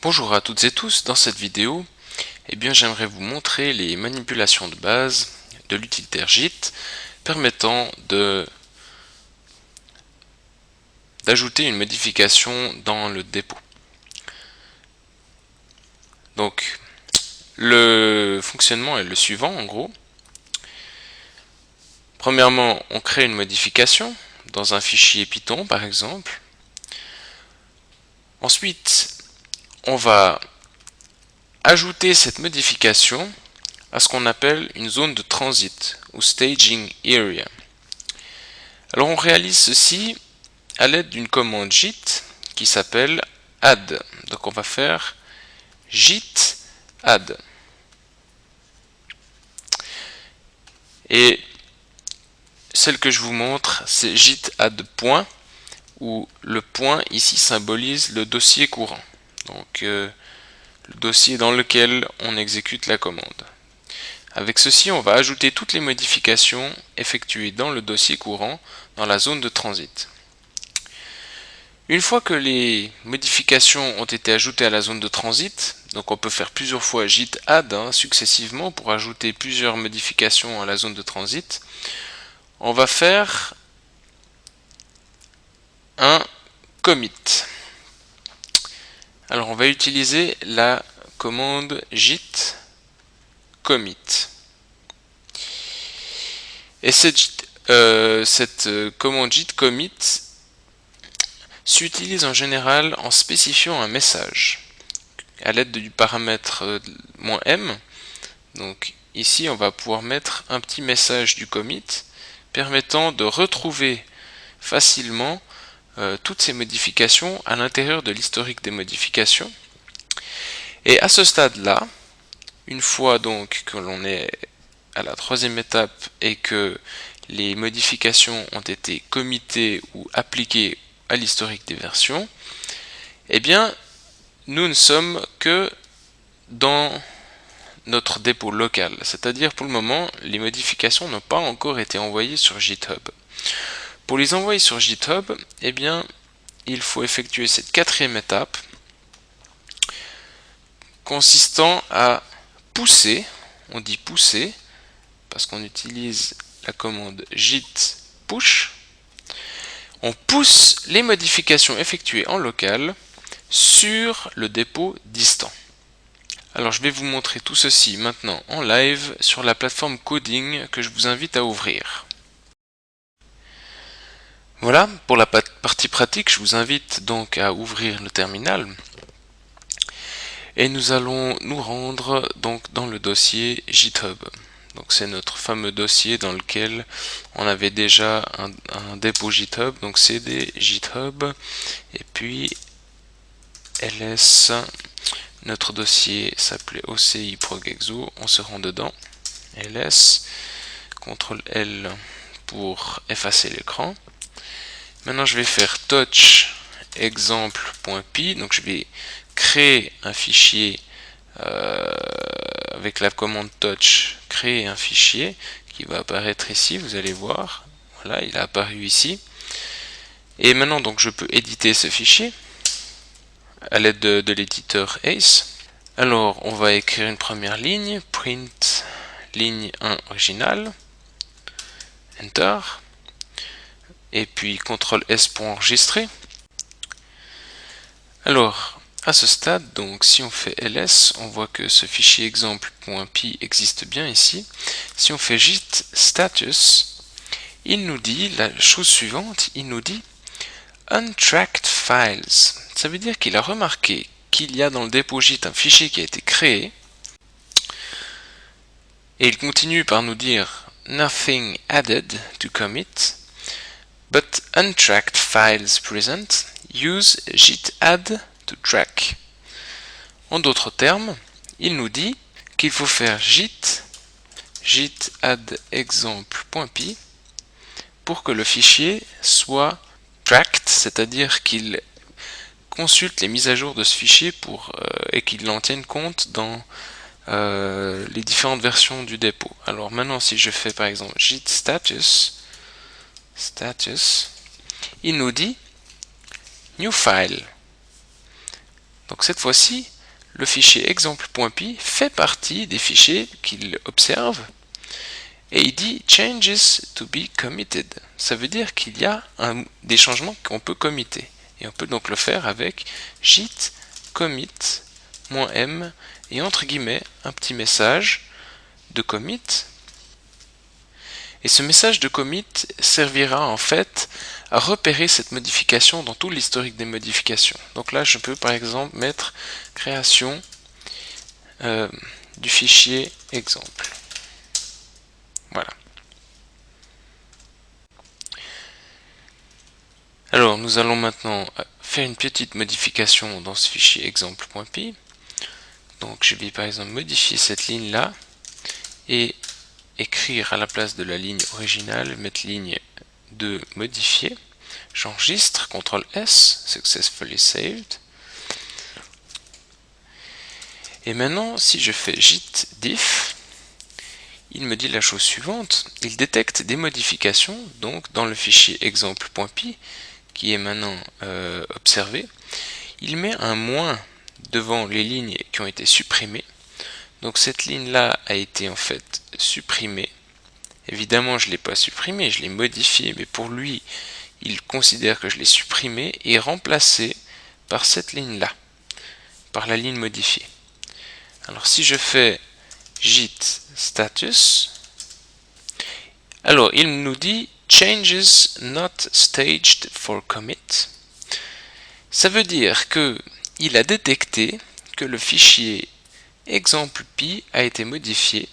Bonjour à toutes et tous, dans cette vidéo, j'aimerais vous montrer les manipulations de base de l'utilitaire JIT permettant d'ajouter une modification dans le dépôt. Donc, le fonctionnement est le suivant en gros. Premièrement, on crée une modification dans un fichier Python par exemple. Ensuite, on va ajouter cette modification à ce qu'on appelle une zone de transit ou staging area. Alors on réalise ceci à l'aide d'une commande JIT qui s'appelle add. Donc on va faire JIT add. Et celle que je vous montre, c'est JIT add point, où le point ici symbolise le dossier courant. Donc le dossier dans lequel on exécute la commande. Avec ceci, on va ajouter toutes les modifications effectuées dans le dossier courant dans la zone de transit. Une fois que les modifications ont été ajoutées à la zone de transit, donc on peut faire plusieurs fois JIT add successivement pour ajouter plusieurs modifications à la zone de transit, on va faire un commit. Alors on va utiliser la commande JIT commit. Et cette commande JIT commit s'utilise en général en spécifiant un message à l'aide du paramètre -m. Donc ici on va pouvoir mettre un petit message du commit permettant de retrouver facilement toutes ces modifications à l'intérieur de l'historique des modifications. Et à ce stade-là, une fois donc que l'on est à la troisième étape et que les modifications ont été committées ou appliquées à l'historique des versions, nous ne sommes que dans notre dépôt local, c'est-à-dire pour le moment, les modifications n'ont pas encore été envoyées sur GitHub. Pour les envoyer sur GitHub, il faut effectuer cette quatrième étape consistant à pousser, on dit pousser, parce qu'on utilise la commande git push, on pousse les modifications effectuées en local sur le dépôt distant. Alors je vais vous montrer tout ceci maintenant en live sur la plateforme Coding que je vous invite à ouvrir. Voilà, pour la partie pratique, je vous invite donc à ouvrir le terminal. Et nous allons nous rendre donc dans le dossier GitHub. Donc c'est notre fameux dossier dans lequel on avait déjà un dépôt GitHub, donc cd GitHub, et puis ls, notre dossier s'appelait OCI Progexo, on se rend dedans, ls, CTRL L pour effacer l'écran. Maintenant je vais faire touch example.py, donc je vais créer un fichier avec la commande touch, créer un fichier qui va apparaître ici, vous allez voir, voilà, il a apparu ici. Et maintenant donc je peux éditer ce fichier à l'aide de l'éditeur Ace. Alors on va écrire une première ligne, print ligne 1 originale, enter, et puis CTRL S pour enregistrer. Alors à ce stade, donc si on fait ls, on voit que ce fichier exemple.py existe bien ici. Si on fait git status, il nous dit la chose suivante, il nous dit untracked files. Ça veut dire qu'il a remarqué qu'il y a dans le dépôt git un fichier qui a été créé. Et il continue par nous dire nothing added to commit, but untracked files present, use git add to track. En d'autres termes, il nous dit qu'il faut faire git add example.py pour que le fichier soit tracked, c'est-à-dire qu'il consulte les mises à jour de ce fichier et qu'il en tienne compte dans les différentes versions du dépôt. Alors maintenant, si je fais par exemple git status, il nous dit new file. Donc cette fois-ci, le fichier exemple.py fait partie des fichiers qu'il observe et il dit changes to be committed. Ça veut dire qu'il y a des changements qu'on peut committer. Et on peut donc le faire avec git commit -m et entre guillemets un petit message de commit. Et ce message de commit servira en fait à repérer cette modification dans tout l'historique des modifications. Donc là, je peux par exemple mettre création du fichier exemple. Voilà. Alors, nous allons maintenant faire une petite modification dans ce fichier exemple.py. Donc, je vais par exemple modifier cette ligne-là et écrire à la place de la ligne originale, mettre ligne 2 modifiée. J'enregistre, CTRL S, successfully saved. Et maintenant, si je fais git diff, il me dit la chose suivante, il détecte des modifications, donc dans le fichier exemple.py, qui est maintenant observé, il met un moins devant les lignes qui ont été supprimées. Donc cette ligne-là a été en fait supprimée. Évidemment, je ne l'ai pas supprimée, je l'ai modifiée, mais pour lui, il considère que je l'ai supprimée et remplacée par cette ligne-là, par la ligne modifiée. Alors si je fais git status, alors il nous dit changes not staged for commit. Ça veut dire que il a détecté que le fichier exemple.py a été modifié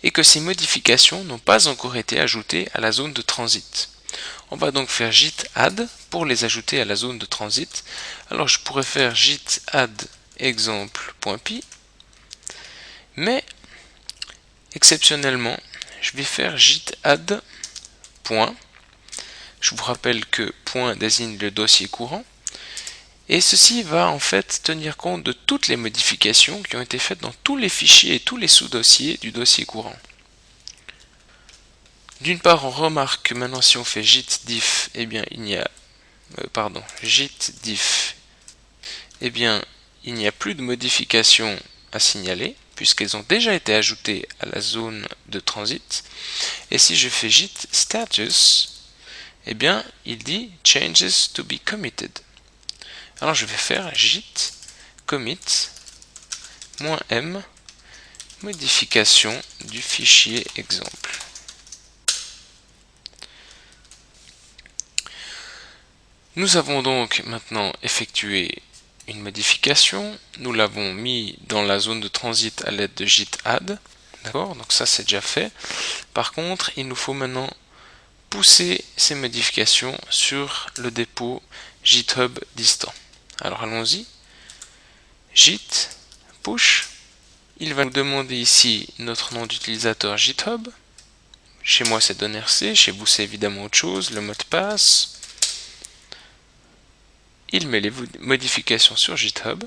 et que ces modifications n'ont pas encore été ajoutées à la zone de transit. On va donc faire git add pour les ajouter à la zone de transit. Alors je pourrais faire git add exemple.py, mais exceptionnellement je vais faire git add point. Je vous rappelle que point désigne le dossier courant. Et ceci va en fait tenir compte de toutes les modifications qui ont été faites dans tous les fichiers et tous les sous-dossiers du dossier courant. D'une part, on remarque que maintenant si on fait git diff, eh bien il n'y a git diff, eh bien il n'y a plus de modifications à signaler puisqu'elles ont déjà été ajoutées à la zone de transit. Et si je fais git status, eh bien il dit changes to be committed. Alors je vais faire git commit -m modification du fichier exemple. Nous avons donc maintenant effectué une modification, nous l'avons mis dans la zone de transit à l'aide de git add, d'accord, donc ça c'est déjà fait. Par contre, il nous faut maintenant pousser ces modifications sur le dépôt GitHub distant. Alors allons-y, git push, il va nous demander ici notre nom d'utilisateur GitHub, chez moi c'est donnerc, chez vous c'est évidemment autre chose, le mot de passe, il met les modifications sur GitHub,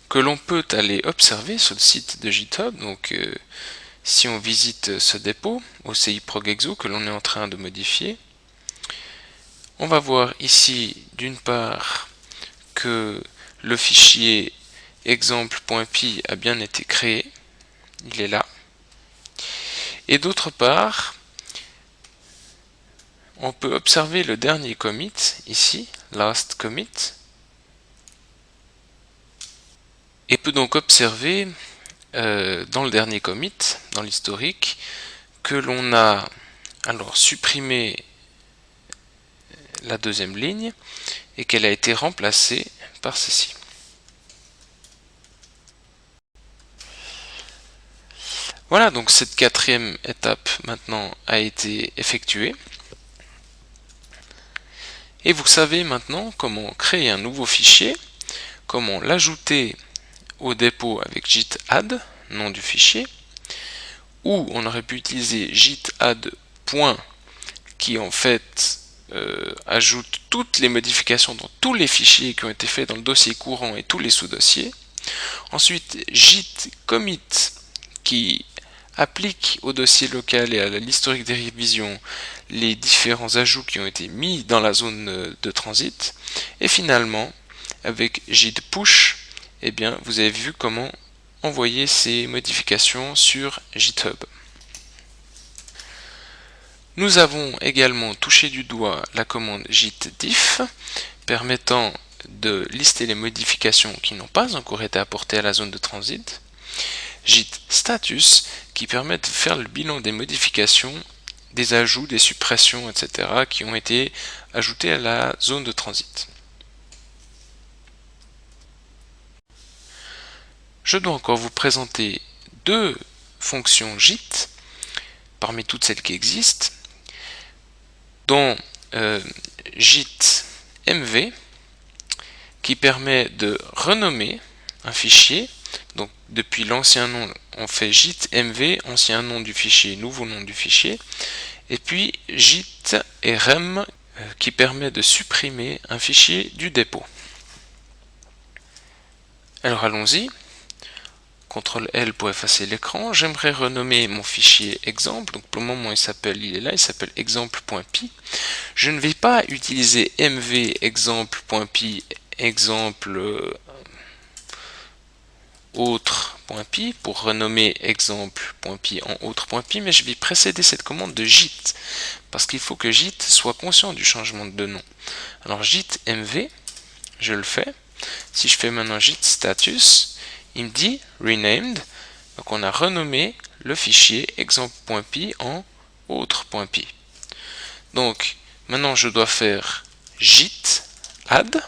que l'on peut aller observer sur le site de GitHub, donc si on visite ce dépôt, OCI Prog-Exo, que l'on est en train de modifier, on va voir ici d'une part que le fichier exemple.py a bien été créé, il est là, et d'autre part on peut observer le dernier commit ici, last commit, et peut donc observer dans le dernier commit, dans l'historique, que l'on a alors supprimé la deuxième ligne et qu'elle a été remplacée par ceci. Voilà, donc cette quatrième étape maintenant a été effectuée. Et vous savez maintenant comment créer un nouveau fichier, comment l'ajouter au dépôt avec git add, nom du fichier, ou on aurait pu utiliser git add point qui en fait ajoute toutes les modifications dans tous les fichiers qui ont été faits dans le dossier courant et tous les sous-dossiers. Ensuite, git commit qui applique au dossier local et à l'historique des révisions les différents ajouts qui ont été mis dans la zone de transit. Et finalement, avec Git push, eh bien, vous avez vu comment envoyer ces modifications sur GitHub. Nous avons également touché du doigt la commande git diff, permettant de lister les modifications qui n'ont pas encore été apportées à la zone de transit. Git status, qui permet de faire le bilan des modifications, des ajouts, des suppressions, etc. qui ont été ajoutés à la zone de transit. Je dois encore vous présenter deux fonctions Git, parmi toutes celles qui existent, dont Git mv, qui permet de renommer un fichier. Donc depuis l'ancien nom, on fait git mv, ancien nom du fichier, nouveau nom du fichier. Et puis git rm, qui permet de supprimer un fichier du dépôt. Alors allons-y. CTRL L pour effacer l'écran. J'aimerais renommer mon fichier exemple. Donc pour le moment il est là, il s'appelle exemple.py. Je ne vais pas utiliser mv exemple.py exemple autre.py pour renommer exemple.py en autre.py, mais je vais précéder cette commande de git parce qu'il faut que git soit conscient du changement de nom. Alors git mv, je le fais. Si je fais maintenant git status, il me dit renamed, donc on a renommé le fichier exemple.py en autre.py. Donc maintenant je dois faire git add.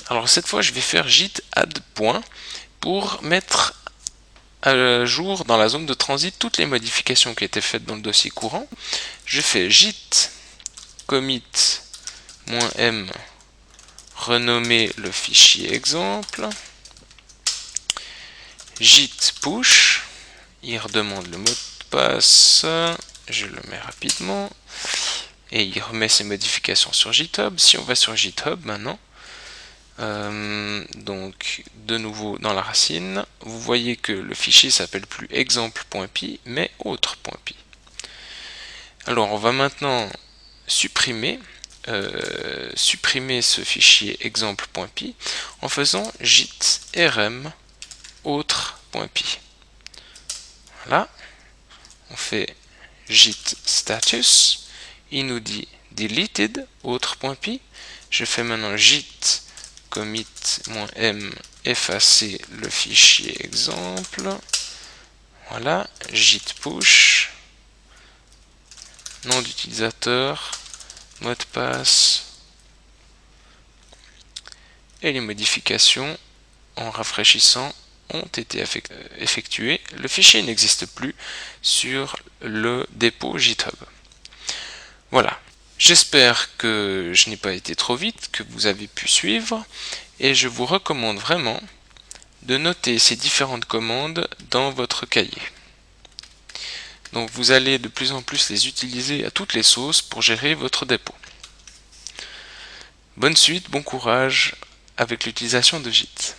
Alors cette fois je vais faire git add point pour mettre à jour dans la zone de transit toutes les modifications qui étaient faites dans le dossier courant. Je fais git commit-m renommer le fichier exemple, git push, il redemande le mot de passe, je le mets rapidement, et il remet ses modifications sur GitHub. Si on va sur GitHub maintenant, donc de nouveau dans la racine, vous voyez que le fichier s'appelle plus exemple.py mais autre.py. Alors on va maintenant supprimer ce fichier exemple.py en faisant git rm autre.py. Voilà, on fait git status, il nous dit deleted autre.py. Je fais maintenant git commit-m effacer le fichier exemple. Voilà, git push, nom d'utilisateur, mot de passe, et les modifications en rafraîchissant ont été effectuées. Le fichier n'existe plus sur le dépôt GitHub. Voilà. J'espère que je n'ai pas été trop vite, que vous avez pu suivre, et je vous recommande vraiment de noter ces différentes commandes dans votre cahier. Donc vous allez de plus en plus les utiliser à toutes les sauces pour gérer votre dépôt. Bonne suite, bon courage avec l'utilisation de Git.